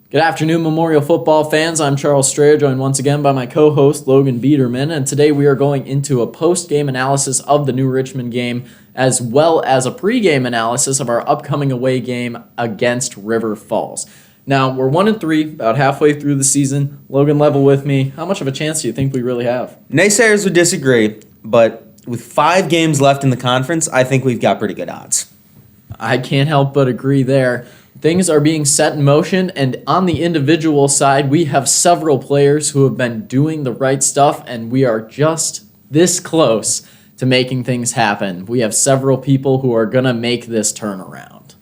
Good afternoon, Memorial football fans. I'm Charles Strayer, joined once again by my co-host, Logan Biedermann, and today we are going into a post-game analysis of the New Richmond game, as well as a pre-game analysis of our upcoming away game against River Falls. Now, we're 1-3, about halfway through the season. Logan, level with me. How much of a chance do you think we really have? Naysayers would disagree, but with 5 games left in the conference, I think we've got pretty good odds. I can't help but agree there. Things are being set in motion, and on the individual side, we have several players who have been doing the right stuff, and we are just this close to making things happen. We have several people who are going to make this turnaround.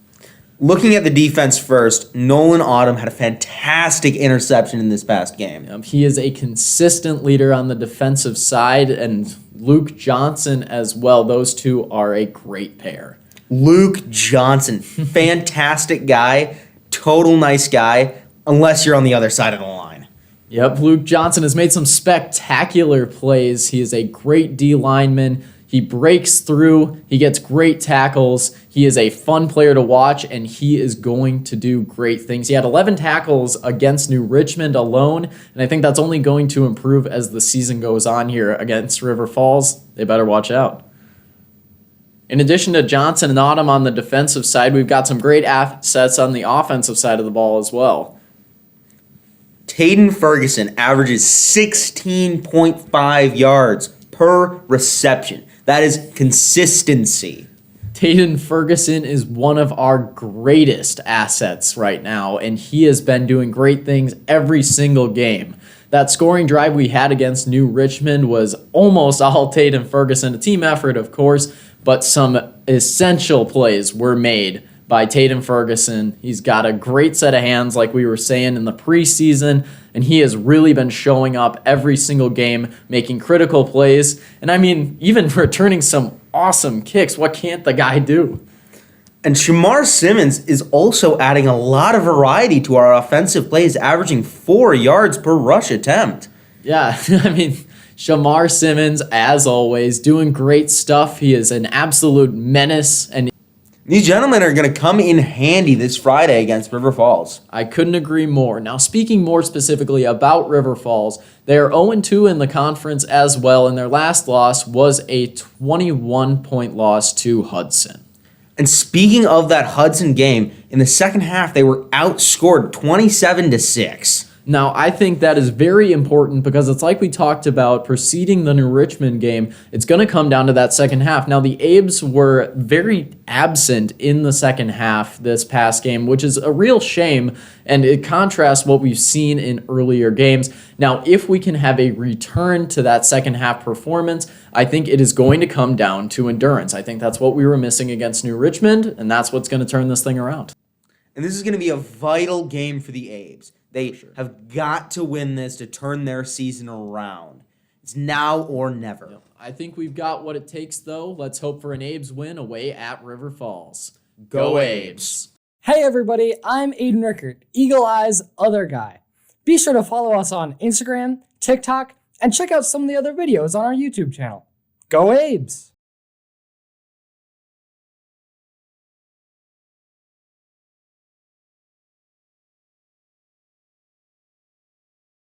Looking at the defense first, Nolan Ottum had a fantastic interception in this past game. He is a consistent leader on the defensive side, and Luke Johnson as well. Those two are a great pair. Luke Johnson, fantastic guy, total nice guy, unless you're on the other side of the line. Yep, Luke Johnson has made some spectacular plays. He is a great D lineman. He breaks through. He gets great tackles. He is a fun player to watch, and he is going to do great things. He had 11 tackles against New Richmond alone, and I think that's only going to improve as the season goes on here against River Falls. They better watch out. In addition to Johnson and Ottum on the defensive side, we've got some great assets on the offensive side of the ball as well. Tayden Ferguson averages 16.5 yards per reception. That is consistency. Tayden Ferguson is one of our greatest assets right now, and he has been doing great things every single game. That scoring drive we had against New Richmond was almost all Tayden Ferguson, a team effort, of course, but some essential plays were made by Tayden Ferguson. He's got a great set of hands, like we were saying in the preseason, and he has really been showing up every single game, making critical plays, and I mean, even returning some awesome kicks. What can't the guy do? And Shimar Simmons is also adding a lot of variety to our offensive plays, averaging 4 yards per rush attempt. Yeah, I mean, Shimar Simmons, as always, doing great stuff. He is an absolute menace, and these gentlemen are going to come in handy this Friday against River Falls. I couldn't agree more. Now, speaking more specifically about River Falls, they are 0-2 in the conference as well, and their last loss was a 21-point loss to Hudson. And speaking of that Hudson game, in the second half, they were outscored 27-6. Now, I think that is very important because it's like we talked about preceding the New Richmond game. It's going to come down to that second half. Now, the Abes were very absent in the second half this past game, which is a real shame, and it contrasts what we've seen in earlier games. Now, if we can have a return to that second half performance, I think it is going to come down to endurance. I think that's what we were missing against New Richmond, and that's what's going to turn this thing around. And this is going to be a vital game for the Abes. They have got to win this to turn their season around. It's now or never. Yep. I think we've got what it takes, though. Let's hope for an Abes win away at River Falls. Go Abes! Hey everybody, I'm Aiden Rickert, Eagle Eyes Other Guy. Be sure to follow us on Instagram, TikTok, and check out some of the other videos on our YouTube channel. Go Abes!